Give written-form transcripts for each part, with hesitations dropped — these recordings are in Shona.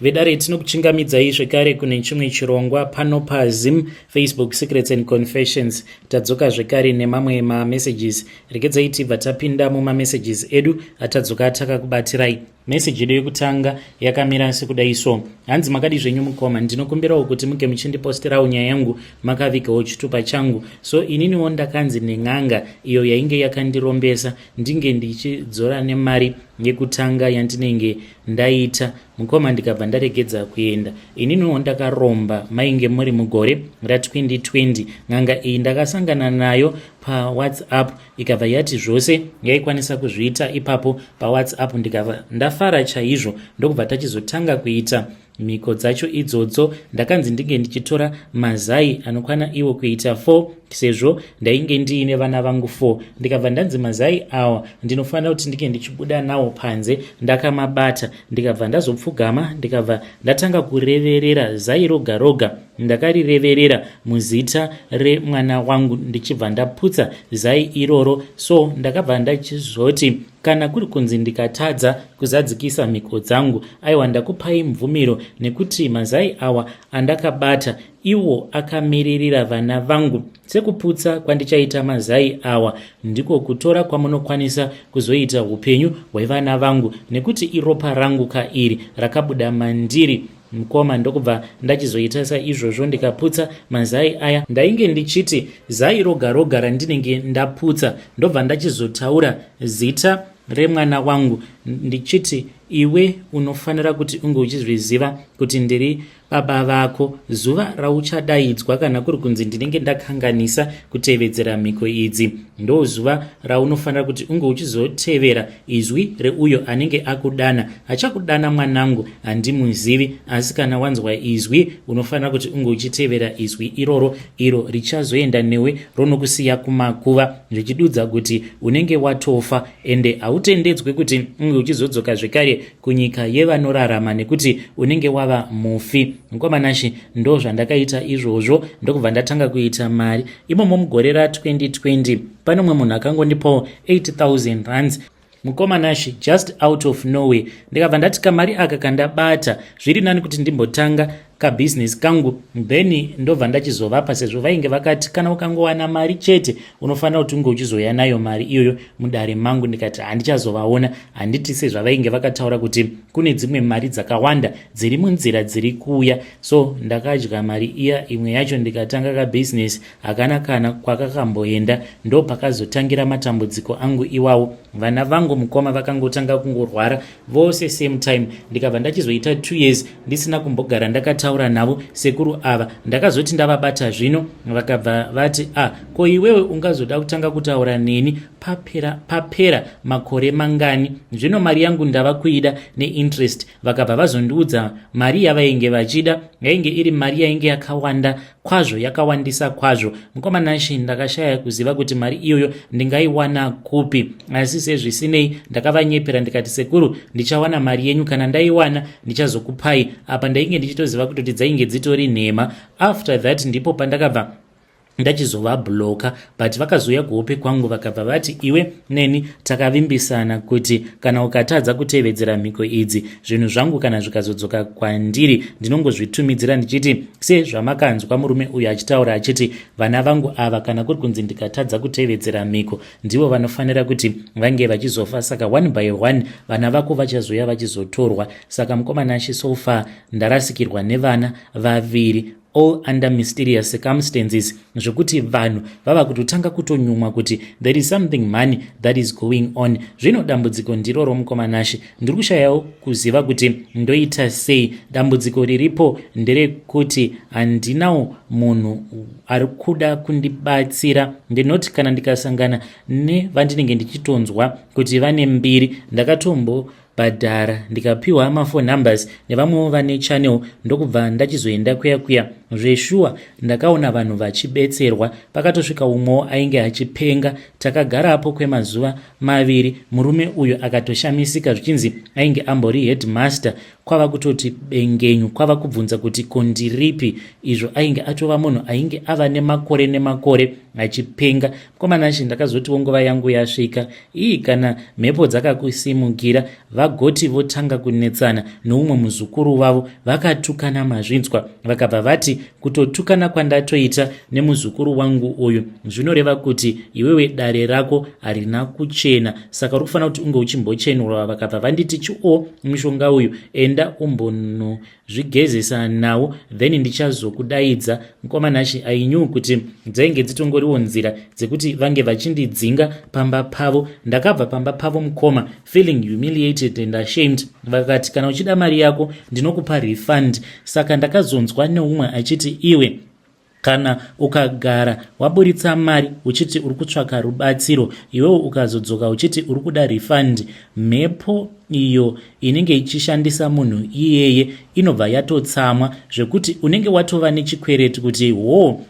vedare tinokuchingamidzai zvekare kune chimwe chirongwa pano paZim Facebook Secrets and Confessions. Tadzoka zvekare nemamwe mamessages. Regedzai tibva tapinda mumamessages edu atadzoka takakubatirai. Message yedu yekutanga yakamira sekudai so: hanzi makadi zvenyu mukoma, ndinokumbirawo kuti muke muchindiposterawo nyaya yangu makavigawo chitupa changu. So ininiwo ndakanzi nen'anga iyo yainge yakandirombesa ndinge ndichidzora nemari yekutanga yandinenge ndaita. Mukoma ndikabva ndaregedza kuenda. Ininiwo ndakaromba mainge muri mugore ra2020. N'anga iyi ndakasangana nayo paWhatsApp ikabva yati zvose yaikwanisa kuzviita ipapo paWhatsApp. Ndikabva ndafara chaizvo ndokubva tachizotanga kuita mhiko dzacho idzodzo. Ndakanzi ndinge ndichitora mazai anokwana iwo kuita 4 sezvo ndainge ndiine vana vangu 4. Ndikabva ndanzi mazai awa ndinofanira kuti ndinge ndichibuda nawo panze ndakamabata. Ndikabva ndazopfugama ndikabva ndatanga kureverera zai roga roga. Ndakarireverera muzita remwana wangu ndichibva ndaputsa zai iroro. So ndakabva ndachizoti kana kuri kunzi ndikatadza kuzadzikisa mhiko dzangu, aiwa ndakupai mvumiro nekuti mazai awa andakabata iwo akamiririra vana vangu. Sekuputsa kwandichaita mazai awa ndiko kutora kwamunokwanisa kuzoita upenyu hwevana vangu, nekuti iropa rangu kairi rakabuda mandiri. Mukoma ndokubva ndachizoita saizvozvo ndikaputsa mazai aya. Ndainge ndichiti zai roga roga randinenge ndaputsa ndobva ndachizotaura zita remwana wangu ndichiti iwe unofanira kuti unge uchizviziva kuti ndiri baba vako. Zuva rauchadaidzwa kana kuri kunzi ndinenge ndakanganisa kutevedzera mhiko idzi, ndo zuva raunofanira kuti unge uchizotevera izwi reuyo anenge akudana. Achakudana mwanangu handimuzivi, asi kana wanzwa izwi unofanira kuti unge uchitevera izwi iroro, iro richazoenda newe ronokusiya kumakuva, zvichidudza kuti unenge watofa ende hautendedzwe kuti unge uchizodzoka zvekare kunyika yevanorarama nekuti unenge wava mufi. Mukomanashi ndo zvandakaita izvozvo ndokubva ndatanga kuita mari. Imomo mugore ra2020 pane mumwe munhu akangondipawo 80,000 rands. Mukomanashi just out of nowhere. Ndikabva ndati kamari aka kandabata zviri nani kuti ndimbotanga kabusiness kangu, then ndobva ndachizovapa sezvo vainge vakati kana ukangowana mari chete unofanira kuti unge uchizoya nayo mari iyoyo mudare mangu. Ndikati handichazovaona, handiti sezvavainge vakataura kuti kune dzimwe mari dzakawanda dziri munzira dziri kuuya. So ndakadya mari iya imwe yacho ndikatanga kabusiness hakana kana kwakakamboenda. Ndo pakazotangira matambudziko angu iwawo. Vana vangu mukoma vakangotanga kungorwara vose same time. Ndikabva ndachizoita 2 years ndisina kumbogara ndakataura navo sekuru ava. Ndakazoti ndavabata zvino vakabva vati ko iwewe ungazoda kutanga kutaura neni papera makore mangani? Zvino mari yangu ndava kuida neinterest. Vakabva vazondiudza mari yavainge vachida yainge iri mari yainge yakawanda kwazvo, yakawandisa kwazvo. Mukomanashi ndakashaya kuziva kuti mari iyoyo ndingaiwana kupi, asi sezvisinei ndakavanyepera ndikati sekuru ndichawana mari yenyu, kana ndaiwana ndichazokupai. Apa ndainge ndichitoziva kuti dzainge dzitori nhema. After that ndipo pandakabva ndachizovabloka, but vakazoya kuhope kwangu vakabva vati iwe neni takavimbisana kuti kana ukatadza kutevedzera mhiko idzi zvinhu zvangu kana zvikazodzoka kwandiri ndinongozvitumidzira ndichiti sezvamakanzwa murume uyu achitaura achiti vana vangu ava kana kuri kunzi ndikatadza kutevedzera mhiko ndivo vanofanira kuti vange vachizofa. Saka 1 by 1 vana vako vachazoya vachizotorwa. Saka mukomanashi so far ndarasikirwa nevana vaviri, all under mysterious circumstances, zvokuti vanhu vava kutotanga kutonyumwa kuti there is something money that is going on. Zvino dambudziko ndiroro mukomanashi, ndiri kushayawo kuziva kuti ndoita sei. Dambudziko riripo nderekuti handinawo munhu ari kuda kundibatsira. Ndinoti kana ndikasangana nevandinenge ndichitonzwa kuti vane mbiri, ndakatombobhadhara ndikapiwa mafone numbers nevamwewo vane channel ndokubva ndachizoenda kuya zveshuwa ndakaona vanhu vachibetserwa. Pakatosvika umwewo ainge achipenga. Takagarapo kwemazuva maviri. Murume uyu akatoshamisika zvichinzi ainge ambori headmaster. Kwava kutoti bengenyu, kwava kubvunza kuti kondiripi. Izvo ainge atova munhu ainge ava nemakore achipenga. Mukomanashi ndakazoti nguva yangu yasvika. Kana mhepo dzakakusimukira, vagoti votanga kunetsana neumwe muzukuru wavo, vakatukana mazvinzwa. Vakabva vati kutotukana kwandatoita nemuzukuru wangu uyu zvinoreva kuti iwewe dare rako harina kuchena, saka uri kufanira kuti unge uchimbochenurwa. Vakabva vanditi chiwo mushonga uyu, enda umbonozvigezesa nawo, then ndichazokudaidza. Mukomanashi ainyu kuti dzainge dzitongoriwo nzira dzekuti vange vachindidzinga pamba pavo. Ndakabva pamba pavo mukoma feeling humiliated and ashamed. Vakati kana uchida mari yako ndinokupa refund. Saka ndakazonzwa neumwe achiti iwe kana ukagara waburitsa mari uchiti uri kutsvaka rubatsiro, iwewo ukazodzoka uchiti uri kuda refund, mhepo iyo inenge ichishandisa munhu iyeye inobva yatotsamwa zvekuti unenge watova nechikwereti kuti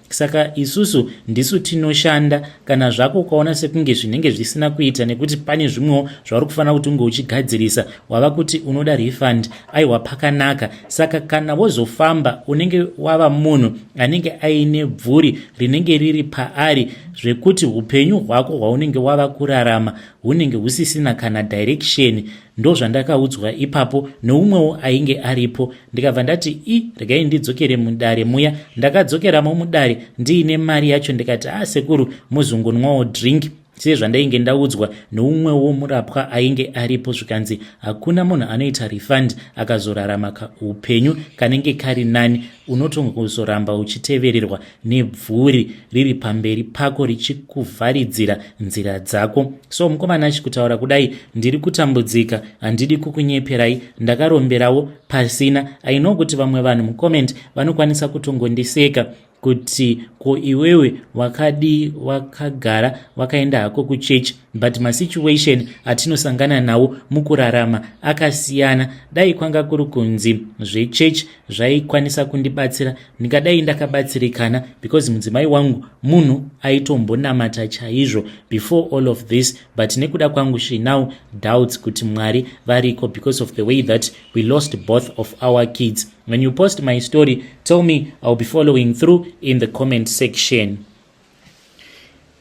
saka isusu ndisu tinoshanda. Kana zvako ukaona sekunge zvinenge zvisina kuita nekuti pane zvimwewo zvauri kufanira kuti unge uchigadzirisa, wava kuti unoda refund, aiwa pakanaka. Saka kana wozofamba unenge wava munhu anenge aine bvuri rinenge riri paari zvekuti upenyu hwako hwaunenge wava kurarama hunenge husisina kana direction. Ndo zvandakaudzwa ipapo neumwewo ainge aripo. Ndikabva ndati regai ndidzokere mudare muya. Ndakadzokeramo mudare ndiine mari yacho. Ndikati sekuru muzongonwawo drink sezvandainge ndaudzwa neumwewo murapwa ainge aripo, zvikanzi hakuna munhu anoita refund akazorarama upenyu kanenge kari nani. Unotongozoramba uchitevererwa nebvuri riri pamberi pako richikuvharidzira nzira dzako. So mukomanachi kutaura kudai ndiri kutambudzika, handidi kukunyeperai. Ndakaromberawo pasina. Aino kuti vamwe vanhu mucomment vanokwanisa kutongondiseka kuti ko iwewe wakagara wakaenda hako kuchechi, but masituation atinosangana nawo mukurarama akasiyana. Dai kwanga kuri kunzi zvechechi zvaikwanisa kundibatsira, ndingadai ndakabatsirikana, because mudzimai wangu munhu aitombonamata chaizvo before all of this, but nekuda kwangu she now doubts kuti Mwari variko because of the way that we lost both of our kids. When you post my story, tell me, I'll be following through in the comment section.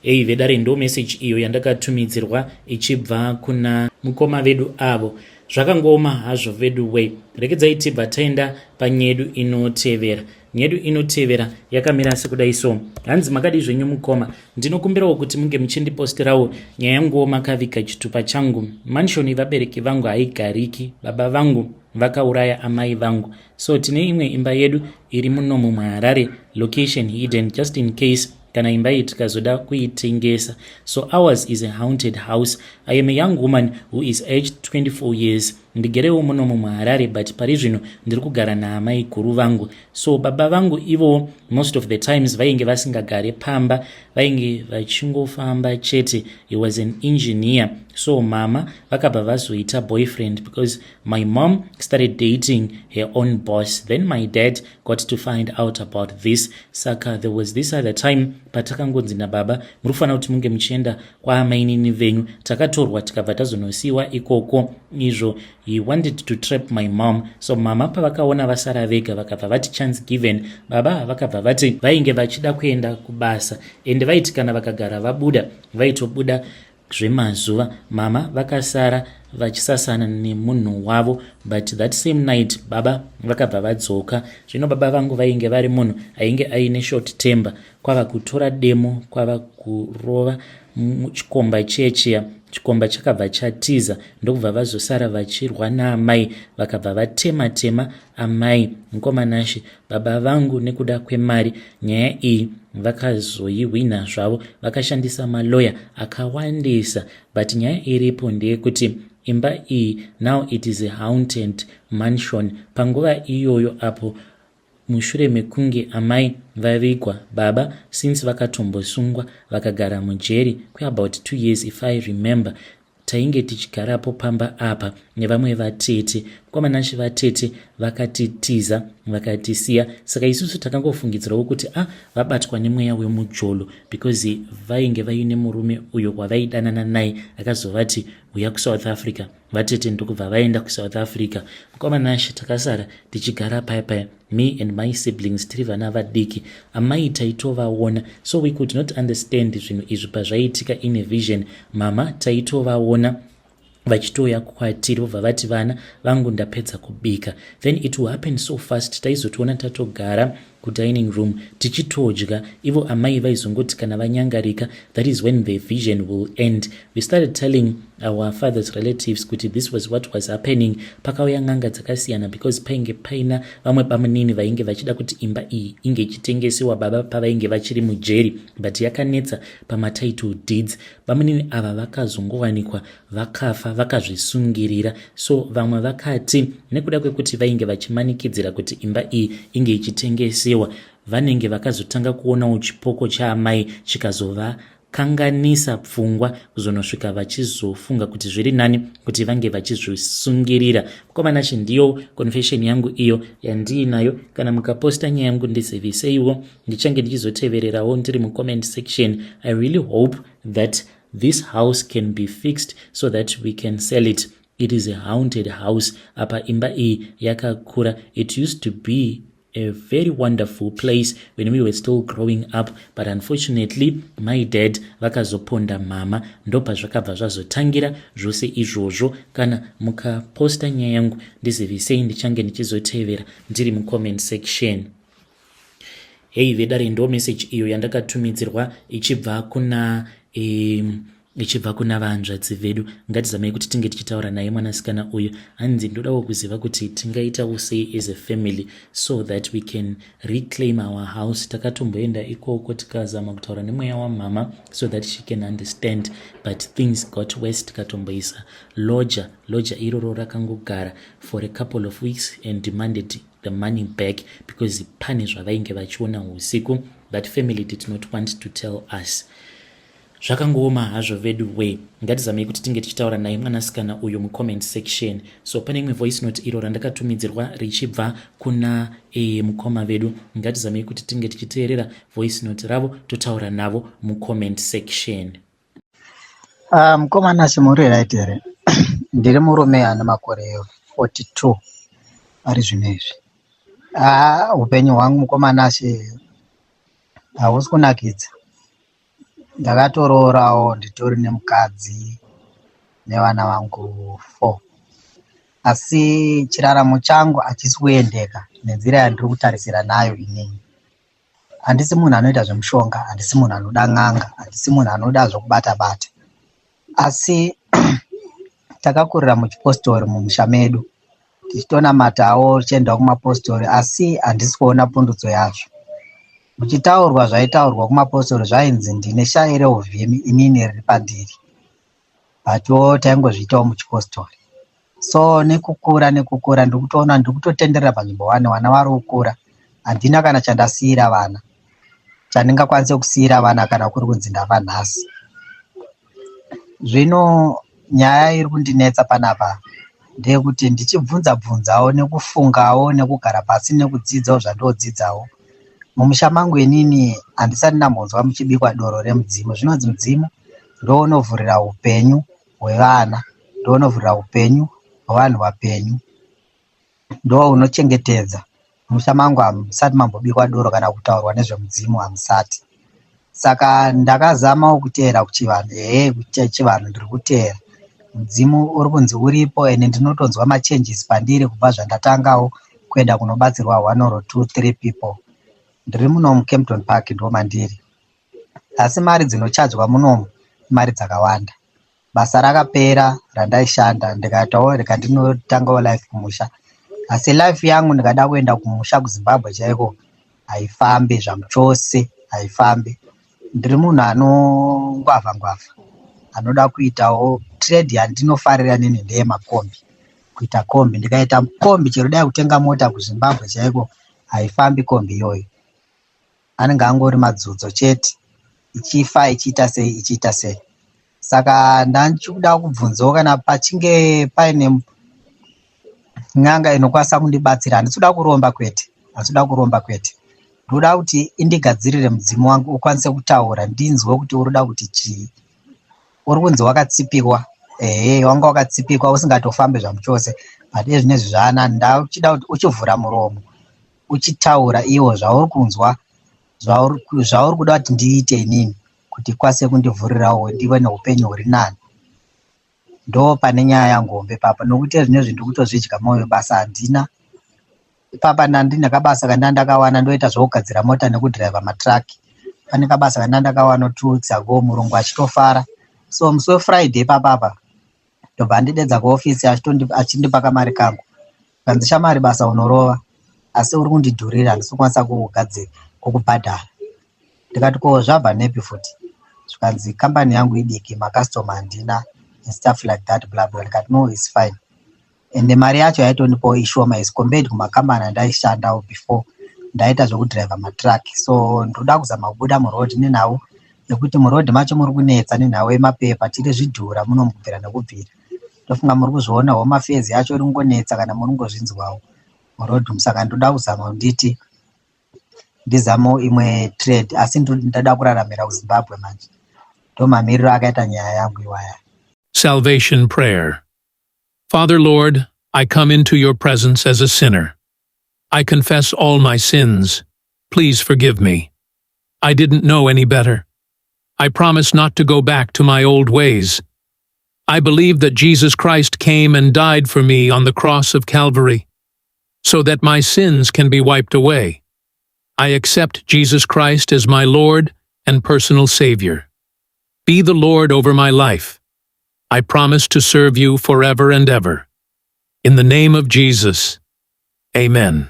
Vedare ndo message iyo yandakatumidzirwa ichibva kuna mukoma vedu avo. Zvakangoma hazvo vedu we. Rekedzai tibva taenda panyedu inotevera. Nyedu inotevera yakamira sekudai so. Hanzi makadi zvenyu mukoma. Ndinokumbirawo kuti munge muchindipostirawo nyaya yangu makavika chitupa changu. Manshoni vabereki vangu haigariki. Baba vangu vakauraya amai vangu. So tine imwe imba yedu iri muno muHarare, location hidden just in case kana imba iyi tikazoda kuitengesa. So ours is a haunted house. I am a young woman who is aged 24 years. Ndigerewo muno muHarare, but pari zvino ndiri kugara naamai guru vangu. So baba vangu ivo most of the times vainge vasingagare pamba, vainge vachingofamba chete. He was an engineer. So mama vakabva vazoita boyfriend because my mom started dating her own boss. Then my dad got to find out about this. Saka there was this other time patakangonzi nababa murufana kuti munge muchienda kwaamainini venyu. Takatorwa tikabva tazonosiwa ikoko izvo. He wanted to trap my mom. So mama pavakaona vasara vega vakabva vati chance given. Baba vakabva vati vainge vachida kuenda kubasa ende vaiti kana vakagara vabuda vaitobuda zvemazuva. Mama vakasara vachisasana nemunhu wavo, but that same night baba vakabva vadzoka. Zvino baba vangu vainge vari munhu ainge aine short temper. Kwava kutora demo, kwava kurova chikomba chechiya. Chikomba chakabva chatiza ndokubva vazosara vachirwa naamai, vakabva vatema amai. Mukomanashi baba vangu nekuda kwemari nyaya iyi vakazoihwina zvavo, vakashandisa maloya akawandisa, but nyaya iripo ndeyekuti imba iyi now it is a haunted mansion. Panguva iyoyo apo mushure mekunge amai vavigwa, baba since vakatombosungwa vakagara mujeri kwe about 2 years if I remember. tainge tichigarapo pamba apa nevamwe vatete. Mukomana vatete vakatitiza vakatisiya, saka isusu takangofungidzirawo kuti vabatwa nemweya wemujolo because vainge vaine murume uyo wavaidanana naye akazovati uya kuSouth Africa. Vatete ndokubva vaenda kuSouth Africa. Mukomana takasara tichigara paya me and my siblings tiri vana vadiki. Amai taitovaona, so we could not understand zvinhu izvi pazvaiitika in a vision. Mama taitovaona vachitoya kwatiri vobva vati vana vangu ndapedza kubika. Then it will happen so fast. Taizotoona tatogara kudining room tichitodya, ivo amai vaizongoti kana vanyangarika, that is when the vision will end. We started telling our father's relatives kuti this was what was happening. Pakauya ng'anga dzakasiyana because painge paina vamwe pamunini vainge vachida kuti imba iyi inge ichitengesiwa baba pavainge vachiri mujeri, but yakanetsa pamatitle deeds. Pamunini ava vakazongowanikwa vakafa vakazvisungirira, so vamwe vakati nekuda kwekuti vainge vachimanikidzira kuti imba iyi inge ichitengesiwa, vanenge vakazotanga kuonawo chipoko chaamai chikazovakanganisa pfungwa kuzonosvika vachizofunga kuti zviri nani kuti vange vachizvisungirira. Mukomana ndiyo confession yangu iyo yandiinayo. Kana mukaposta nyaya yangu ndizivise ndichange ndichizotevererawo ndiri mucomment section. I really hope that this house can be fixed so that we can sell it. It is a haunted house. Apa imba iyi yakakura. It used to be a very wonderful place when we were still growing up, but unfortunately my dad vakazoponda mama, ndopa zvakabva zvazotangira zvose izvozvo. Kana mukaposta nyaya yangu ndizivisei ndichange ndichizotevera ndiri mucomment section. Hey vedare, ndo message iyo yandakatumidzirwa ichibva kuna vanzvadzi vedu. Ngatizamei kuti tinge tichitaura naye mwanasikana uyu. Hanzi ndodawo kuziva kuti tingaitawo sei as a family so that we can reclaim our house. Takatomboenda ikoko tikazama kutaura nemweya wamama so that she can understand, but things got worse. Tikatomboisa lodger iroro rakangogara for a couple of weeks and demanded the money back because pane zvavainge vachiona usiku. That family did not want to tell us. Zvakangooma hazvo vedu way. Ngatizamei kuti tinge tichitaura naye mwanasikana uyu mucomment section. So pane imwe voice note iro randakatumidzirwa richibva kuna mukoma vedu. Ngatizamei kuti tinge tichiteerera voice note ravo totaura navo mucomment section. Mukoma muri right here. Ndiri murume ana makore 42 ari zvinezvi. Upenyu hwangu mukoma hausi kunakidza. Ndakatororawo nditori nemukadzi nevana vangu 4, asi chiraramo changu hachisi kuendeka nenzira yandiri kutarisira nayo inini. Handisi munhu anoita zvemushonga, handisi munhu anoda n'anga, handisi munhu anoda zvokubata-bata, asi takakurira muchipostori mumusha medu tichitonamatawo tichienda kumapostori, asi handisi kuona pundudzo yazvo. Muchitaurwa zvaitaurwa kumapostori zvainzi ndine shairi uvhimi inini riri pandiri, butwo taingozviitawo muchipostori. So nekukura ndikutoona ndikutotenderera panzvimbo 1 vana vari kukura. Handina kana chandasiyira vana, chandingakwanise kusiyira vana kana kuri kunzi ndava nhasi. Zvino nyaya iri kundinetsa panapa ndeyekuti ndichibvunza-bvunzawo nekufungawo nekugara pasi nekudzidzawo zvandodzidzawo. Mumusha mangu inini handisati ndambonzwa muchibikwa doro remudzimu. Zvinonzi mudzimu ndo unovhurira upenyu hwevana, ndo unovhurira upenyu hwevanhu vapenyu, ndo unochengetedza. Mumusha mangu hamusati mambobikwa doro kana kutaurwa nezvemudzimu, hamusati. Saka ndakazamawo kuteera kuchivanhu, kuchivanhu ndiri kuteera. Mudzimu uri kunzi uripo, ene ndinotonzwa machenjisi pandiri kubva zvandatangawo kuenda kunobatsirwa 1 or 2 3 people. Ndiri munomu Kempton Park ndo mandiri, asi mari dzinochadzwa munomu mari dzakawanda. Basa rakapera randaishanda ndikatawo reka ndinotangawo life kumusha, asi life yangu ndikada kuenda kumusha kuZimbabwe chaiko haifambi zvamuchose, haifambi. Ndiri munhu anongwavha, anoda kuitawo trade yandinofarira nini ndeyemakombi, kuita kombi. Ndikaita kombi chero dai kutenga mota kuZimbabwe chaiko haifambi kombi iyoyo. Anenge angori madzodzo chete, ichifa ichiita sei. Saka ndanchikuda kubvunzawo kana pachinge paine n'anga inokwanisa kundibatsira. Handisida kuromba kwete, handisida kuromba kwete. Ndoda kuti indigadzirire mudzimu wangu ukwanise kutaura ndinzwe kuti uroda kuti chii. Uri kunzi wakatsipirwa, wanga wakatsipirwa usingatofambe zvamuchose. But zvinezvi zvaanani, ndachida kuti uchivhura muromo, uchitaura iwo zvauri kunzwa, zvauri kuda kuti ndiite inini, kuti kwase kundivhurirawo ndiwe neupenyu huri nani. Ndo pane nyaya yangu hombe papa, nokuti zvinezvi ndikutozvidya moyo, basa handina. Papa ndandine kabasa kandandakawana ndoita zvokugadzira mota nekudhiraivha matraki. Pane kabasa kandandakawana 2 weeks ago, Murungu achitofara. So musi weFriday papapa ndobva ndidedza kuofisi achindipa kamari kangu. Kanzi shamari basa unorova, asi uri kundidhurira, handisi kukwanisa kukubhadhara. Ndikati ko zvabva nepi futi. Zvikanzi kambani yangu idiki, makastoma handina, and stuff like that, blah blah. Ndikati no, it's fine. Ende mari yacho yaitondipawo ishoma as compared kumakambani andaishandawo before ndaita zvokudhiraivha matraki. So ndoda kuzama kubuda murodhi nenhau, nekuti murodhi macho muri kunetsa nenhau yemapepa, tiri zvidhura munomubvira nekubvira. Ndofunga muri kuzviona homa fezi yacho iri kungonetsa kana muri kungozvinzwawo murodhi. Saka ndoda kuzama nditi ndizamo imwe trade, asi ndada kuraramira kuZimbabwe manje. Ndo mamiriro akaita nyaya yangu iwaya. Salvation Prayer. Father Lord, I come into your presence as a sinner. I confess all my sins. Please forgive me. I didn't know any better. I promise not to go back to my old ways. I believe that Jesus Christ came and died for me on the cross of Calvary, so that my sins can be wiped away. I accept Jesus Christ as my Lord and personal Savior. Be the Lord over my life. I promise to serve you forever and ever. In the name of Jesus, Amen.